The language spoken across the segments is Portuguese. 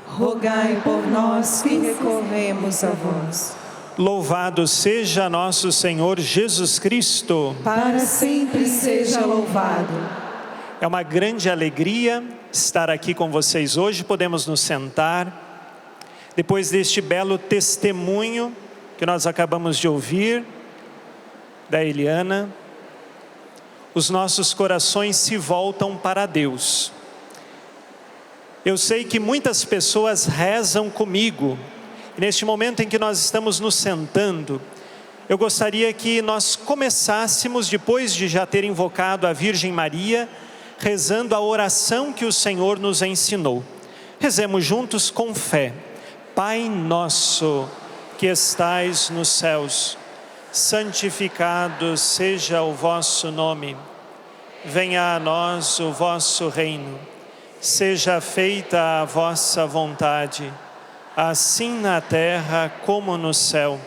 rogai por nós que recorremos a vós. Louvado seja nosso Senhor Jesus Cristo. Para sempre seja louvado. É uma grande alegria estar aqui com vocês hoje. Podemos nos sentar. Depois deste belo testemunho que nós acabamos de ouvir, da Eliana, os nossos corações se voltam para Deus. Eu sei que muitas pessoas rezam comigo. Neste momento em que nós estamos nos sentando, eu gostaria que nós começássemos, depois de já ter invocado a Virgem Maria, rezando a oração que o Senhor nos ensinou. Rezemos juntos com fé. Pai nosso, que estais nos céus, santificado seja o vosso nome. Venha a nós o vosso reino. Seja feita a vossa vontade, assim na terra como no céu.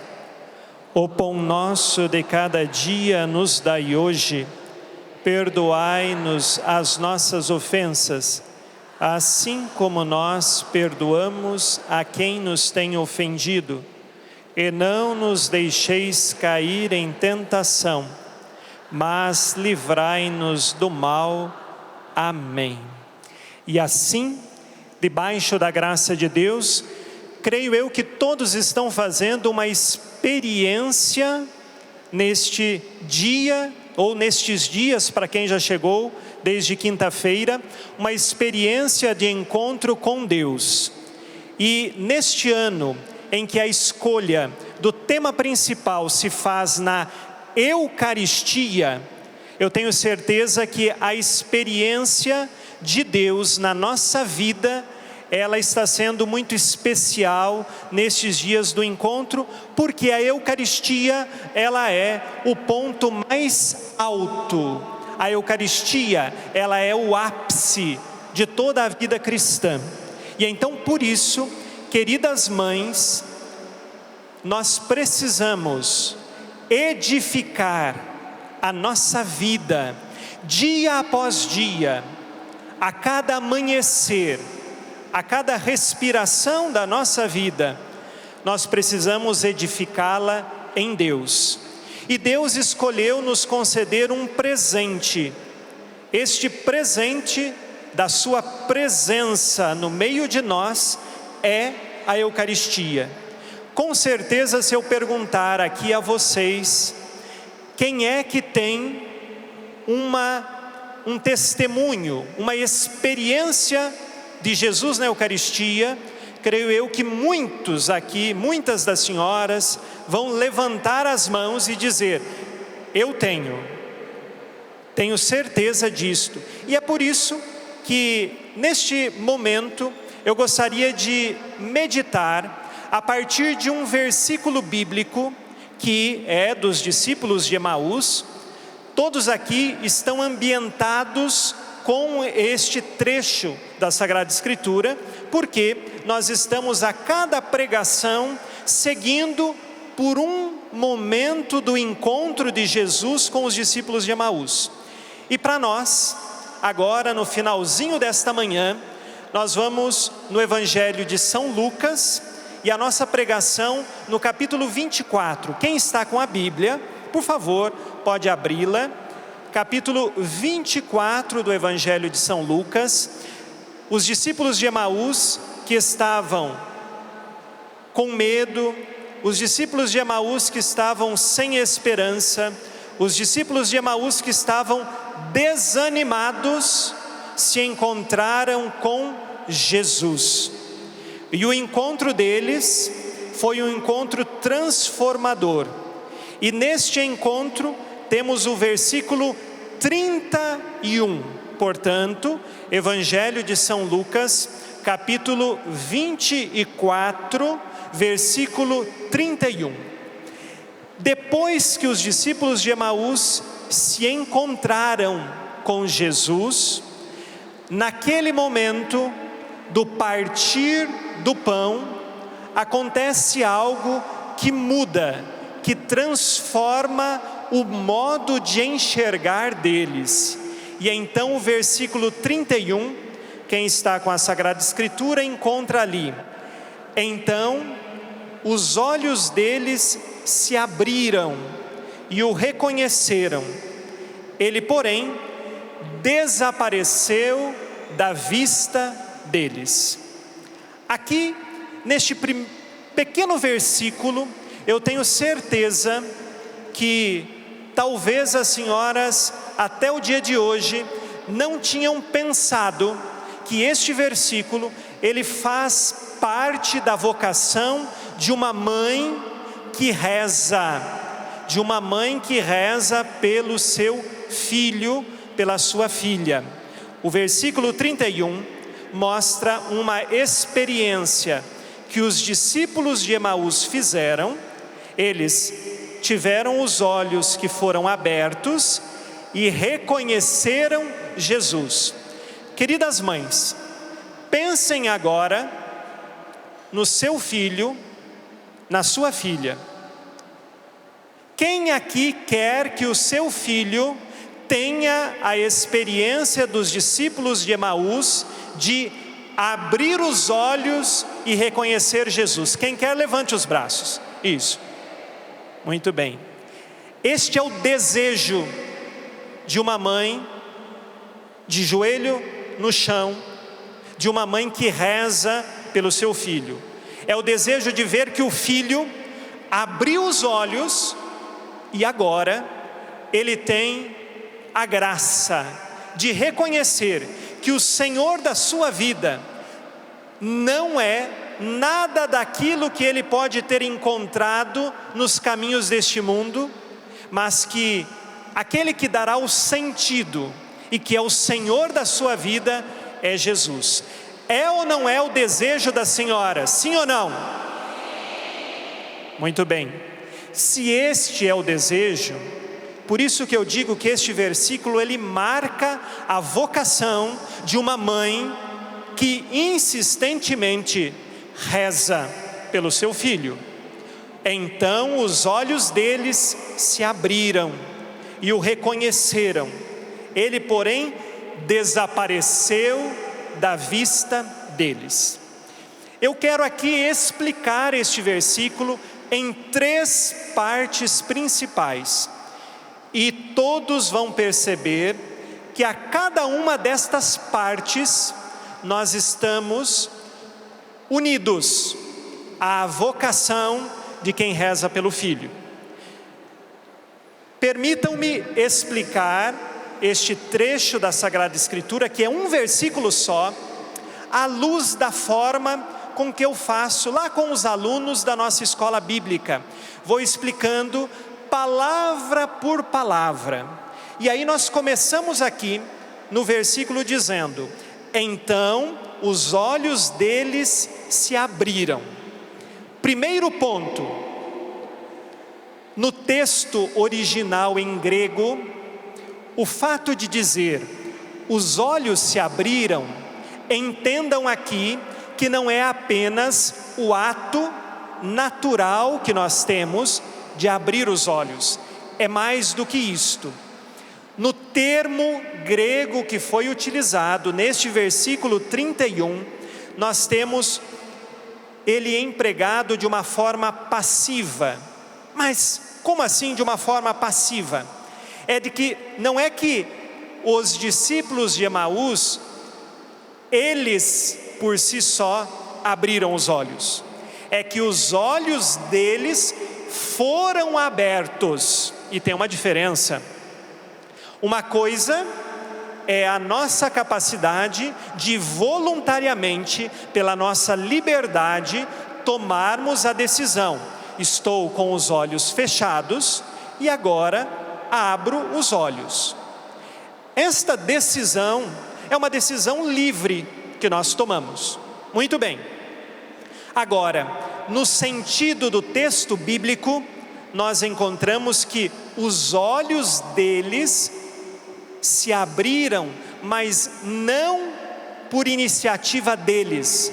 O pão nosso de cada dia nos dai hoje. Perdoai-nos as nossas ofensas, assim como nós perdoamos a quem nos tem ofendido. E não nos deixeis cair em tentação, mas livrai-nos do mal. Amém. E assim, debaixo da graça de Deus, creio eu que todos estão fazendo uma experiência neste dia, ou nestes dias, para quem já chegou desde quinta-feira, uma experiência de encontro com Deus. E neste ano, em que a escolha do tema principal se faz na Eucaristia, eu tenho certeza que a experiência de Deus na nossa vida, ela está sendo muito especial nestes dias do encontro, porque a Eucaristia, ela é o ponto mais alto. A Eucaristia, ela é o ápice de toda a vida cristã. E então, por isso, queridas mães, nós precisamos edificar a nossa vida, dia após dia, a cada amanhecer, a cada respiração da nossa vida, nós precisamos edificá-la em Deus. E Deus escolheu nos conceder um presente. Este presente da sua presença no meio de nós é a Eucaristia. Com certeza, se eu perguntar aqui a vocês, quem é que tem um testemunho, uma experiência de Jesus na Eucaristia, creio eu que muitos aqui, muitas das senhoras, vão levantar as mãos e dizer: eu tenho certeza disto. E é por isso que neste momento eu gostaria de meditar a partir de um versículo bíblico que é dos discípulos de Emaús. Todos aqui estão ambientados com este trecho da Sagrada Escritura, porque nós estamos a cada pregação seguindo por um momento do encontro de Jesus com os discípulos de Emaús. E para nós, agora no finalzinho desta manhã, nós vamos no Evangelho de São Lucas, e a nossa pregação no capítulo 24. Quem está com a Bíblia, por favor, pode abri-la. Capítulo 24 do Evangelho de São Lucas. Os discípulos de Emaús que estavam com medo, os discípulos de Emaús que estavam sem esperança, os discípulos de Emaús que estavam desanimados, se encontraram com Jesus. E o encontro deles foi um encontro transformador. E neste encontro temos o versículo 31. Portanto, Evangelho de São Lucas, capítulo 24, versículo 31. Depois que os discípulos de Emaús se encontraram com Jesus, naquele momento do partir do pão, acontece algo que muda, que transforma o modo de enxergar deles. E então o versículo 31 Quem está com a Sagrada Escritura encontra ali: então os olhos deles se abriram e o reconheceram. Ele, porém, desapareceu da vista deles. Aqui, neste pequeno versículo, eu tenho certeza que talvez as senhoras, até o dia de hoje, não tinham pensado que este versículo, ele faz parte da vocação de uma mãe que reza, pelo seu filho, pela sua filha. O versículo 31 mostra uma experiência que os discípulos de Emaús fizeram. Eles tiveram os olhos que foram abertos e reconheceram Jesus. Queridas mães, pensem agora no seu filho, na sua filha. Quem aqui quer que o seu filho tenha a experiência dos discípulos de Emaús de abrir os olhos e reconhecer Jesus? Quem quer, levante os braços. Isso. Muito bem. Este é o desejo de uma mãe, de joelho no chão, de uma mãe que reza pelo seu filho. É o desejo de ver que o filho abriu os olhos e agora ele tem a graça de reconhecer que o Senhor da sua vida não é nada daquilo que ele pode ter encontrado nos caminhos deste mundo, mas que aquele que dará o sentido e que é o Senhor da sua vida é Jesus. É ou não é o desejo da senhora? Sim ou não? Muito bem. Se este é o desejo, por isso que eu digo que este versículo ele marca a vocação de uma mãe que insistentemente reza pelo seu filho. Então os olhos deles se abriram e o reconheceram. Ele, porém, desapareceu da vista deles. Eu quero aqui explicar este versículo em 3 partes principais. E todos vão perceber que a cada uma destas partes nós estamos unidos à vocação de quem reza pelo filho. Permitam-me explicar este trecho da Sagrada Escritura, que é um versículo só, à luz da forma com que eu faço lá com os alunos da nossa escola bíblica. Vou explicando palavra por palavra. E aí nós começamos aqui no versículo dizendo: então os olhos deles se abriram. Primeiro ponto, no texto original em grego, o fato de dizer os olhos se abriram, entendam aqui que não é apenas o ato natural que nós temos de abrir os olhos, é mais do que isto. No termo grego que foi utilizado neste versículo 31, nós temos ele empregado de uma forma passiva. Mas como assim de uma forma passiva? É de que não é que os discípulos de Emaús, eles por si só abriram os olhos. É que os olhos deles foram abertos. E tem uma diferença. Uma coisa é a nossa capacidade de voluntariamente, pela nossa liberdade, tomarmos a decisão. Estou com os olhos fechados e agora abro os olhos. Esta decisão é uma decisão livre que nós tomamos. Muito bem. Agora, no sentido do texto bíblico, nós encontramos que os olhos deles se abriram, mas não por iniciativa deles,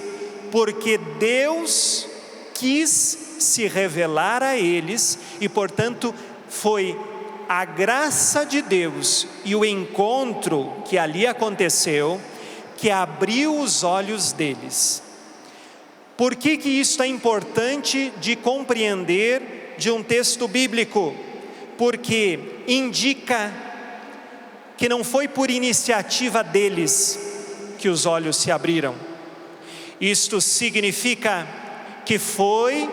porque Deus quis se revelar a eles e, portanto, foi a graça de Deus e o encontro que ali aconteceu que abriu os olhos deles. Por que isso é importante de compreender de um texto bíblico? Porque indica que não foi por iniciativa deles que os olhos se abriram. Isto significa que foi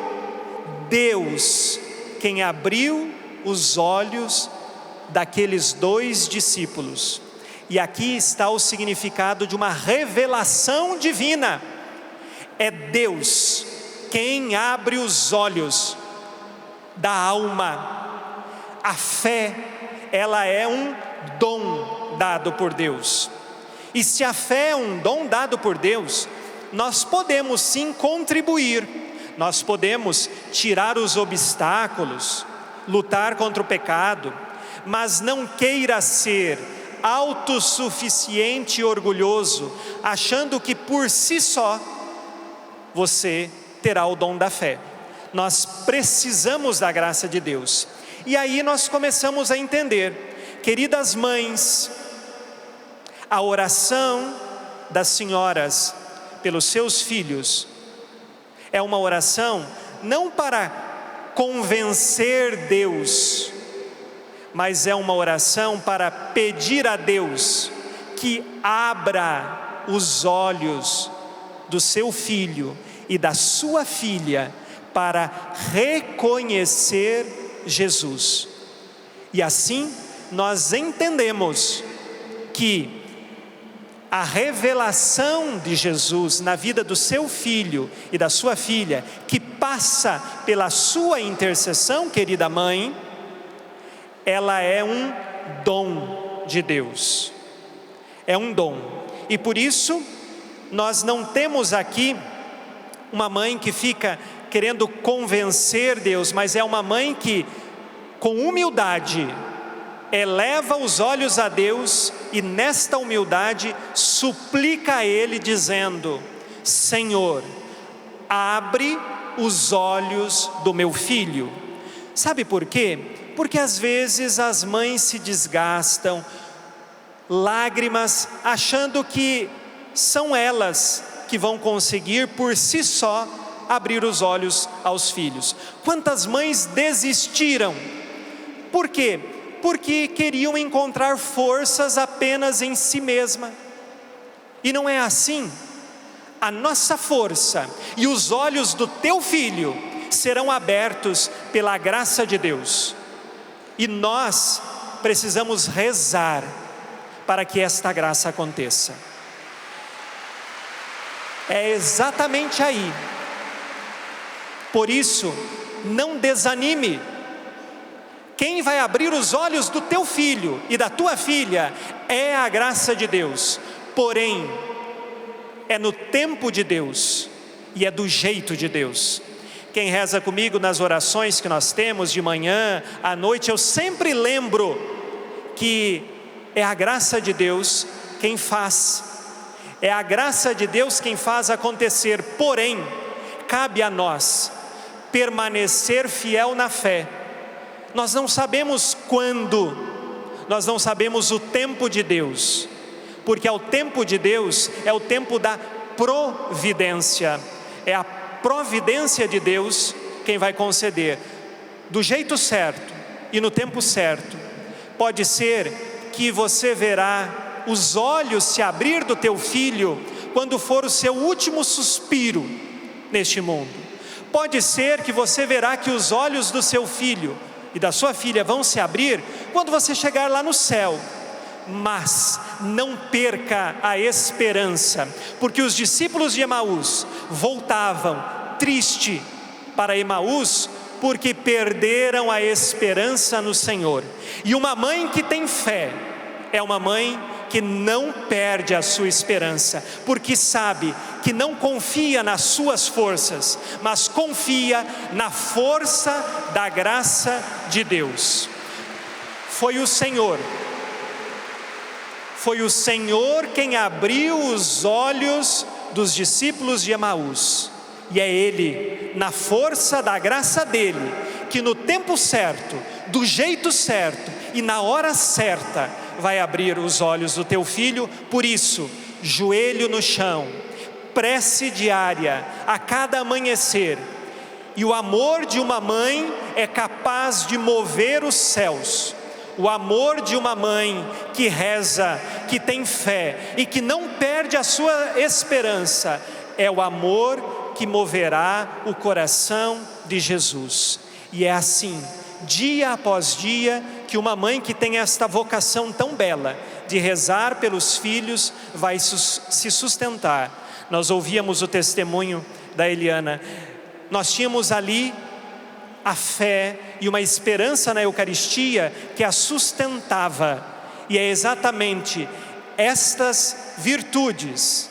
Deus quem abriu os olhos daqueles 2 discípulos. E aqui está o significado de uma revelação divina. É Deus quem abre os olhos da alma. A fé, ela é um dom dado por Deus. E se a fé é um dom dado por Deus, nós podemos sim contribuir. Nós podemos tirar os obstáculos, lutar contra o pecado, mas não queira ser autossuficiente e orgulhoso, achando que por si só você terá o dom da fé. Nós precisamos da graça de Deus. E aí nós começamos a entender, queridas mães, a oração das senhoras pelos seus filhos é uma oração não para convencer Deus, mas é uma oração para pedir a Deus que abra os olhos do seu filho e da sua filha para reconhecer Jesus. E assim nós entendemos que a revelação de Jesus na vida do seu filho e da sua filha, que passa pela sua intercessão, querida mãe, ela é um dom de Deus. É um dom. E por isso, nós não temos aqui uma mãe que fica querendo convencer Deus, mas é uma mãe que, com humildade, eleva os olhos a Deus e nesta humildade suplica a Ele dizendo: Senhor, abre os olhos do meu filho. Sabe por quê? Porque às vezes as mães se desgastam, lágrimas, achando que são elas que vão conseguir por si só abrir os olhos aos filhos. Quantas mães desistiram? Por quê? Porque queriam encontrar forças apenas em si mesma. E não é assim. A nossa força e os olhos do teu filho serão abertos pela graça de Deus. E nós precisamos rezar para que esta graça aconteça. É exatamente aí. Por isso, não desanime. Quem vai abrir os olhos do teu filho e da tua filha é a graça de Deus. Porém, é no tempo de Deus e é do jeito de Deus. Quem reza comigo nas orações que nós temos de manhã, à noite, eu sempre lembro que é a graça de Deus quem faz. É a graça de Deus quem faz acontecer. Porém, cabe a nós permanecer fiel na fé. Nós não sabemos quando, nós não sabemos o tempo de Deus, porque o tempo de Deus é o tempo da providência. É a providência de Deus quem vai conceder do jeito certo e no tempo certo. Pode ser que você verá os olhos se abrir do teu filho quando for o seu último suspiro neste mundo. Pode ser que você verá que os olhos do seu filho e da sua filha vão se abrir quando você chegar lá no céu. Mas não perca a esperança, porque os discípulos de Emaús voltavam triste para Emaús porque perderam a esperança no Senhor. E uma mãe que tem fé é uma mãe que não perde a sua esperança, porque sabe que não confia nas suas forças, mas confia na força da graça de Deus. Foi o Senhor quem abriu os olhos dos discípulos de Emaús, e é Ele, na força da graça dEle, que no tempo certo, do jeito certo e na hora certa, vai abrir os olhos do teu filho. Por isso, joelho no chão, prece diária, a cada amanhecer. E o amor de uma mãe é capaz de mover os céus. O amor de uma mãe que reza, que tem fé e que não perde a sua esperança, é o amor que moverá o coração de Jesus. E é assim, dia após dia, que uma mãe que tem esta vocação tão bela de rezar pelos filhos vai se sustentar. Nós ouvíamos o testemunho da Eliana. Nós tínhamos ali a fé e uma esperança na Eucaristia que a sustentava. E é exatamente estas virtudes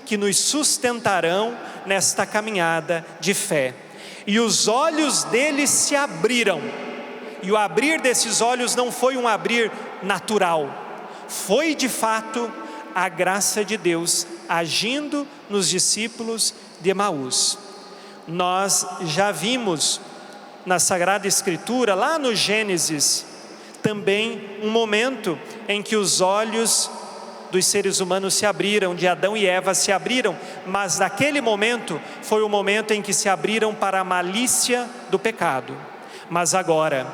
que nos sustentarão nesta caminhada de fé. E os olhos dele se abriram. E o abrir desses olhos não foi um abrir natural. Foi de fato a graça de Deus agindo nos discípulos de Emaús. Nós já vimos na Sagrada Escritura, lá no Gênesis, também um momento em que os olhos dos seres humanos se abriram, de Adão e Eva se abriram, mas naquele momento foi o momento em que se abriram para a malícia do pecado. Mas agora,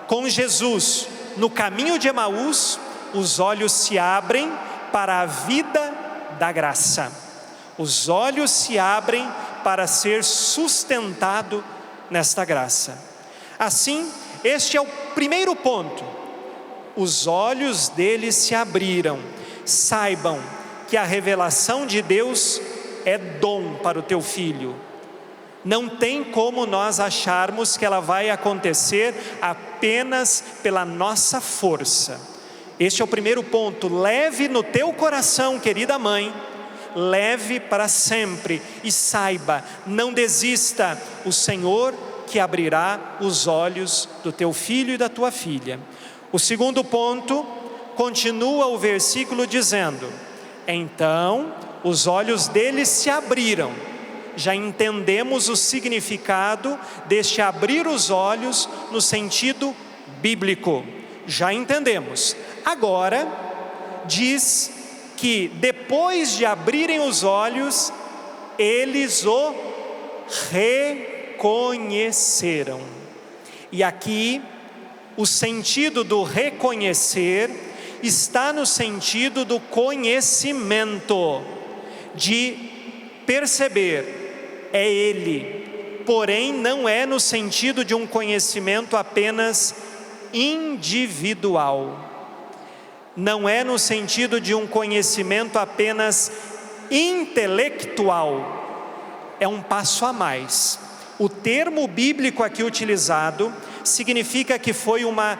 com Jesus no caminho de Emaús, os olhos se abrem para a vida da graça. Os olhos se abrem para ser sustentado nesta graça. Assim, este é o primeiro ponto. Os olhos deles se abriram. Saibam que a revelação de Deus é dom para o teu filho. Não tem como nós acharmos que ela vai acontecer apenas pela nossa força. Este é o primeiro ponto. Leve no teu coração, querida mãe, leve para sempre e saiba, não desista, o Senhor que abrirá os olhos do teu filho e da tua filha. O segundo ponto, continua o versículo dizendo: então os olhos deles se abriram. Já entendemos o significado deste abrir os olhos no sentido bíblico, já entendemos. Agora diz que depois de abrirem os olhos, eles o reconheceram. E aqui o sentido do reconhecer está no sentido do conhecimento, de perceber, é Ele, porém não é no sentido de um conhecimento apenas individual. Não é no sentido de um conhecimento apenas intelectual, é um passo a mais. O termo bíblico aqui utilizado significa que foi uma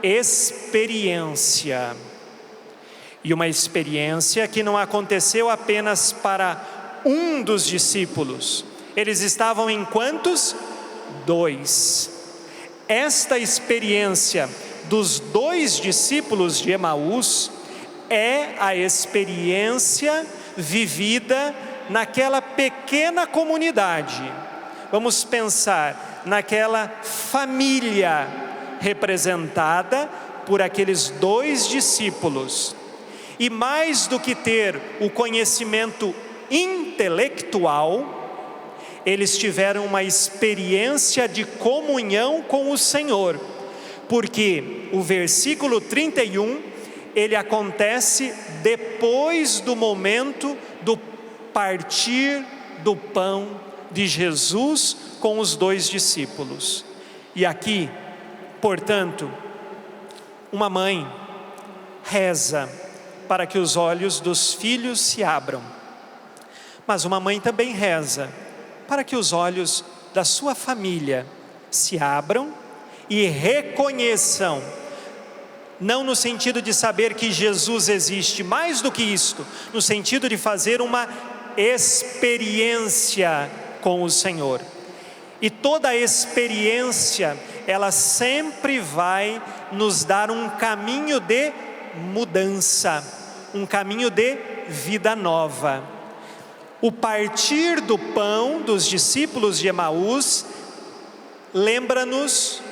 experiência, e uma experiência que não aconteceu apenas para um dos discípulos. Eles estavam em quantos? 2. Esta experiência dos 2 discípulos de Emaús é a experiência vivida naquela pequena comunidade. Vamos pensar naquela família representada por aqueles 2 discípulos. E mais do que ter o conhecimento intelectual, eles tiveram uma experiência de comunhão com o Senhor. Porque o versículo 31, ele acontece depois do momento do partir do pão de Jesus com os 2 discípulos. E aqui, portanto, uma mãe reza para que os olhos dos filhos se abram. Mas uma mãe também reza para que os olhos da sua família se abram e reconheçam, não no sentido de saber que Jesus existe, mais do que isto, no sentido de fazer uma experiência com o Senhor. E toda a experiência, ela sempre vai nos dar um caminho de mudança, um caminho de vida nova. O partir do pão dos discípulos de Emaús lembra-nos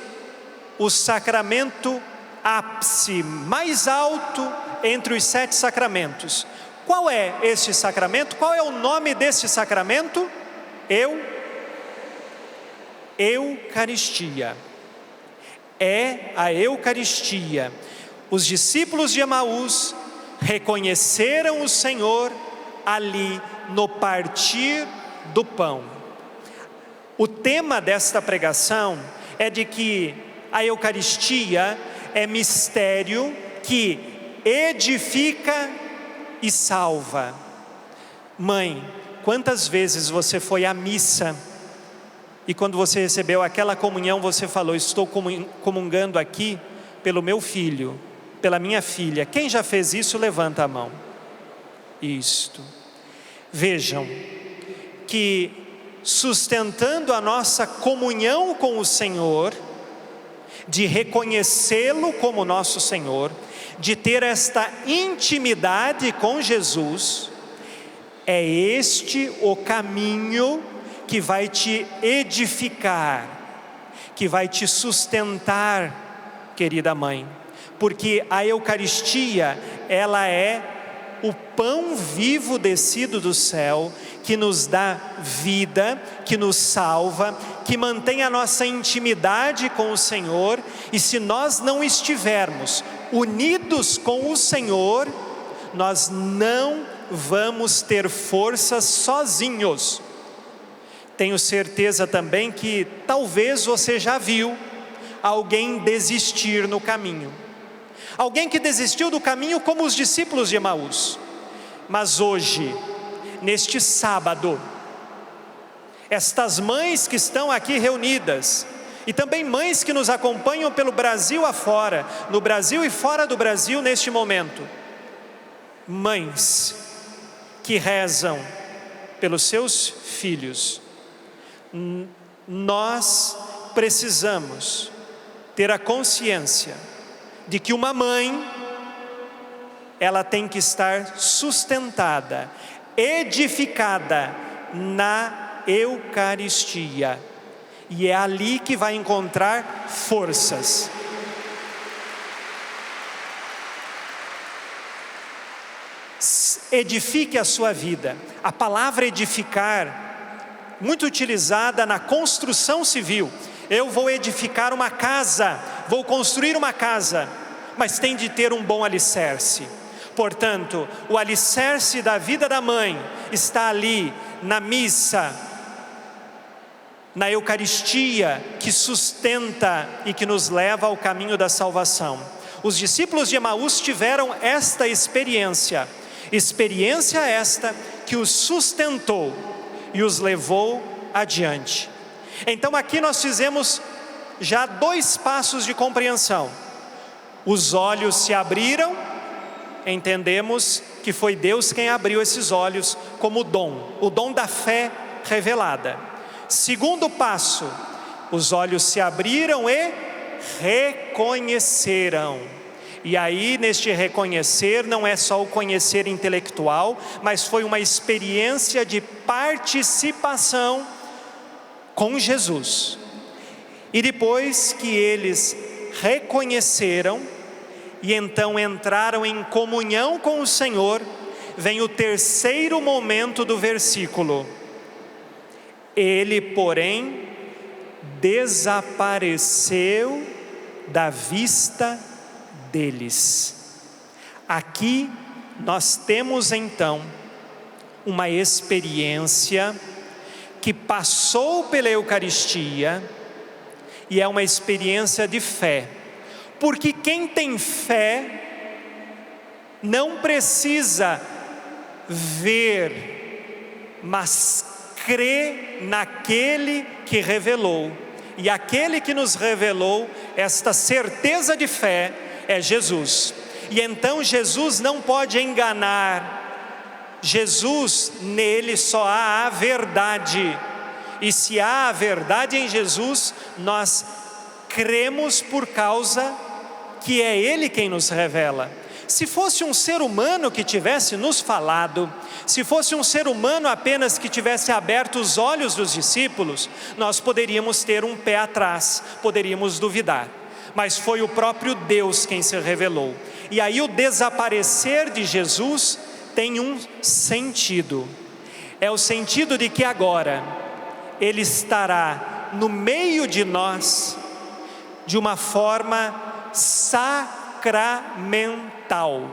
o sacramento ápice, mais alto entre os 7 sacramentos. qual é este sacramento? Qual é o nome deste sacramento? Eucaristia. É a Eucaristia. Os discípulos de Emaús reconheceram o Senhor ali no partir do pão. O tema desta pregação é de que a Eucaristia é mistério que edifica e salva. Mãe, quantas vezes você foi à missa e quando você recebeu aquela comunhão você falou: estou comungando aqui pelo meu filho, pela minha filha. Quem já fez isso, levanta a mão. Isto. Vejam que sustentando a nossa comunhão com o Senhor, de reconhecê-lo como nosso Senhor, de ter esta intimidade com Jesus, é este o caminho que vai te edificar, que vai te sustentar, querida mãe, porque a Eucaristia, ela é o pão vivo descido do céu, que nos dá vida, que nos salva, que mantém a nossa intimidade com o Senhor. E se nós não estivermos unidos com o Senhor, nós não vamos ter forças sozinhos. Tenho certeza também que talvez você já viu alguém desistir no caminho. Alguém que desistiu do caminho como os discípulos de Emaús. Mas hoje, neste sábado, estas mães que estão aqui reunidas, e também mães que nos acompanham pelo Brasil afora, no Brasil e fora do Brasil neste momento, mães que rezam pelos seus filhos, nós precisamos ter a consciência de que uma mãe, ela tem que estar sustentada, edificada na Eucaristia, e é ali que vai encontrar forças. Edifique a sua vida. A palavra edificar, muito utilizada na construção civil. Eu vou edificar uma casa, vou construir uma casa, mas tem de ter um bom alicerce. Portanto, o alicerce da vida da mãe está ali na missa, na Eucaristia, que sustenta e que nos leva ao caminho da salvação. Os discípulos de Emaús tiveram esta experiência esta que os sustentou e os levou adiante. Então aqui nós fizemos já 2 passos de compreensão. Os olhos se abriram, entendemos que foi Deus quem abriu esses olhos como dom, o dom da fé revelada. Segundo passo, os olhos se abriram e reconheceram. E aí neste reconhecer não é só o conhecer intelectual, mas foi uma experiência de participação com Jesus. E depois que eles reconheceram e então entraram em comunhão com o Senhor, vem o terceiro momento do versículo. Ele, porém, desapareceu da vista deles. Aqui nós temos então uma experiência que passou pela Eucaristia e é uma experiência de fé, porque quem tem fé não precisa ver, mas crê naquele que revelou, e aquele que nos revelou esta certeza de fé é Jesus. E então Jesus não pode enganar. Jesus, nele só há a verdade, e se há a verdade em Jesus, nós cremos por causa que é Ele quem nos revela. Se fosse um ser humano que tivesse nos falado, se fosse um ser humano apenas que tivesse aberto os olhos dos discípulos, nós poderíamos ter um pé atrás, poderíamos duvidar. Mas foi o próprio Deus quem se revelou. E aí o desaparecer de Jesus tem um sentido. É o sentido de que agora Ele estará no meio de nós de uma forma sacramental.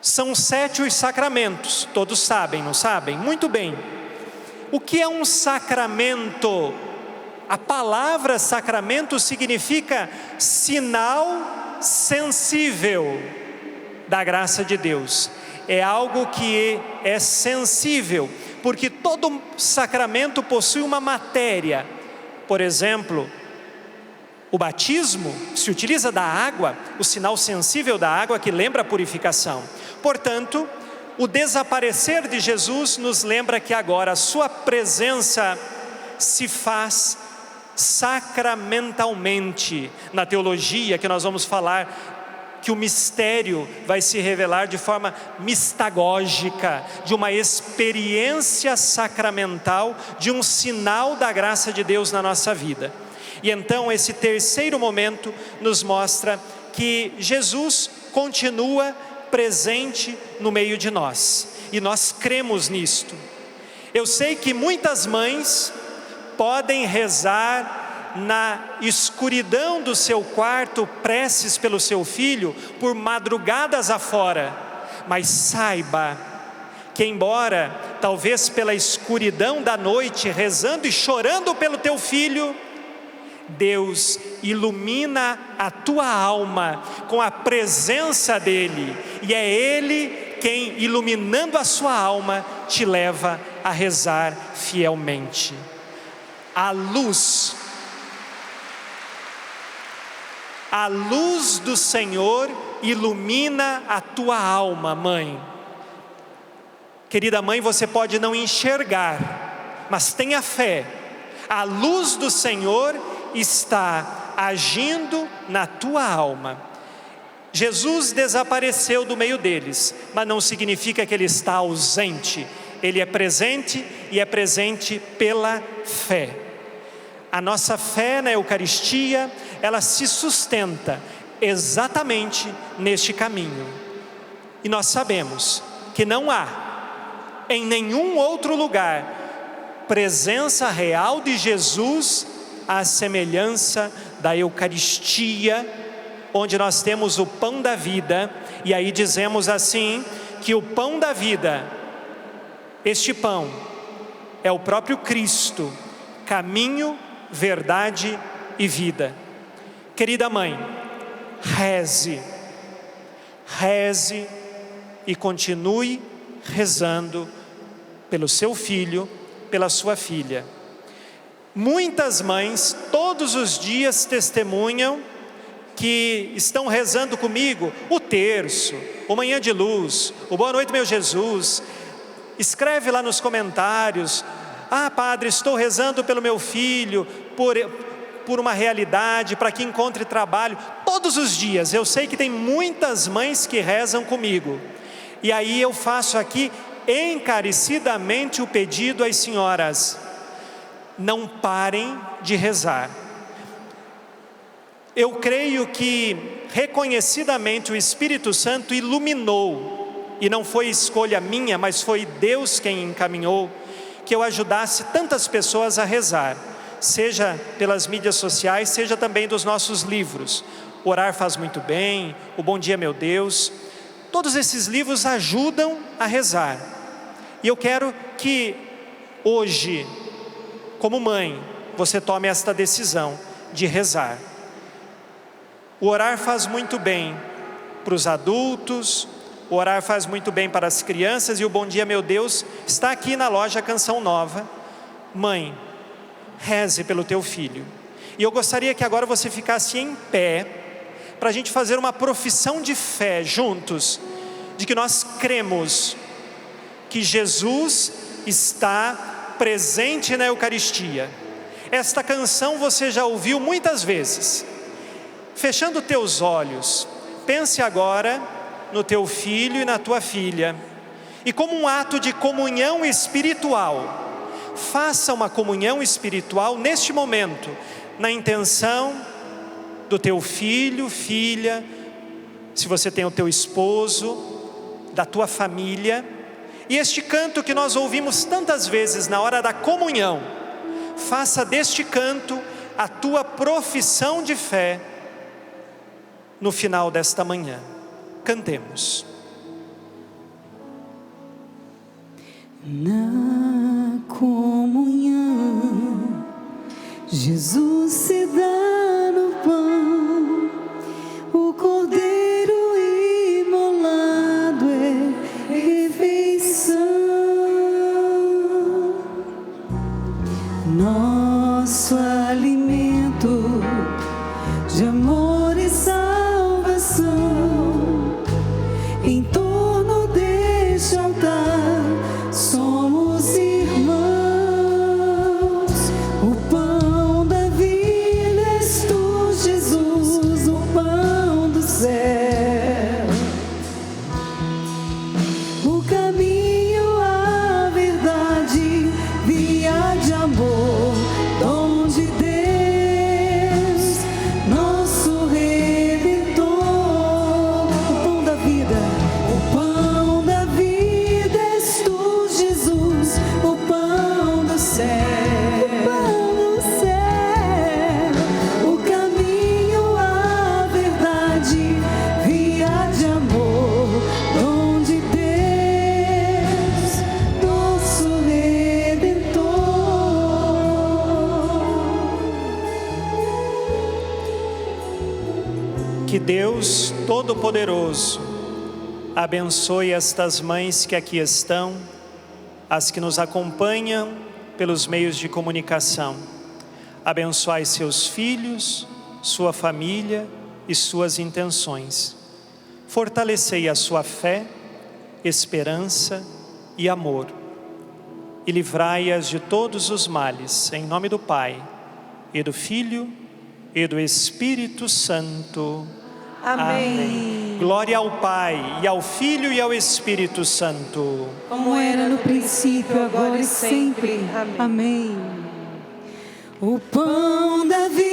São 7 os sacramentos, todos sabem, não sabem? Muito bem. O que é um sacramento? A palavra sacramento significa sinal sensível da graça de Deus. É algo que é sensível, porque todo sacramento possui uma matéria. Por exemplo, o batismo se utiliza da água, o sinal sensível da água que lembra a purificação. Portanto, o desaparecer de Jesus nos lembra que agora a sua presença se faz sacramentalmente. Na teologia que nós vamos falar, que o mistério vai se revelar de forma mistagógica, de uma experiência sacramental, de um sinal da graça de Deus na nossa vida. E então esse terceiro momento nos mostra que Jesus continua presente no meio de nós, e nós cremos nisto. Eu sei que muitas mães podem rezar na escuridão do seu quarto preces pelo seu filho por madrugadas afora, mas saiba que embora talvez pela escuridão da noite rezando e chorando pelo teu filho, Deus ilumina a tua alma com a presença dEle, e é Ele quem, iluminando a sua alma, te leva a rezar fielmente. A luz do Senhor ilumina a tua alma, mãe. Querida mãe, você pode não enxergar, mas tenha fé. A luz do Senhor está agindo na tua alma. Jesus desapareceu do meio deles, mas não significa que Ele está ausente. Ele é presente, e é presente pela fé. A nossa fé na Eucaristia, ela se sustenta exatamente neste caminho. E nós sabemos que não há em nenhum outro lugar presença real de Jesus à semelhança da Eucaristia, onde nós temos o pão da vida. E aí dizemos assim, que o pão da vida, este pão é o próprio Cristo, caminho, verdade e vida. Querida mãe, reze e continue rezando pelo seu filho, pela sua filha. Muitas mães todos os dias testemunham que estão rezando comigo o terço, o manhã de luz, o boa noite meu Jesus. Escreve lá nos comentários: ah, padre, estou rezando pelo meu filho, por uma realidade, para que encontre trabalho. Todos os dias, eu sei que tem muitas mães que rezam comigo. E aí eu faço aqui encarecidamente o pedido às senhoras: não parem de rezar. Eu creio que reconhecidamente o Espírito Santo iluminou, e não foi escolha minha, mas foi Deus quem encaminhou, que eu ajudasse tantas pessoas a rezar, seja pelas mídias sociais, seja também dos nossos livros. Orar faz muito bem, o Bom Dia Meu Deus, todos esses livros ajudam a rezar. E eu quero que hoje, como mãe, você tome esta decisão de rezar. O orar faz muito bem para os adultos, o orar faz muito bem para as crianças, e o Bom Dia Meu Deus está aqui na loja Canção Nova. Mãe, reze pelo teu filho. E eu gostaria que agora você ficasse em pé, para a gente fazer uma profissão de fé juntos, de que nós cremos que Jesus está presente na Eucaristia. Esta canção você já ouviu muitas vezes. Fechando teus olhos, pense agora no teu filho e na tua filha, e como um ato de comunhão espiritual, faça uma comunhão espiritual neste momento, na intenção do teu filho, filha, se você tem o teu esposo, da tua família. E este canto que nós ouvimos tantas vezes na hora da comunhão, faça deste canto a tua profissão de fé no final desta manhã. Cantemos. Na comunhão, Jesus se dá no pão, o cordeiro imolado é refeição. Nosso alimento de amor e salvação, em torno deste altar somos irmãos. O pão da vida és tu, Jesus, o pão do céu, o caminho, a verdade, via de amor, dom de Deus, nosso Redentor. O pão da vida és tu, Jesus, o pão do céu, o caminho, a verdade, via de amor, dom de Deus, nosso Redentor. Que Deus Todo-Poderoso abençoe estas mães que aqui estão, as que nos acompanham pelos meios de comunicação. Abençoai seus filhos, sua família e suas intenções. Fortalecei a sua fé, esperança e amor. E livrai-as de todos os males, em nome do Pai, e do Filho, e do Espírito Santo. Amém. Glória ao Pai, e ao Filho, e ao Espírito Santo. Como era no princípio, agora e sempre. Amém. Amém. O pão da vida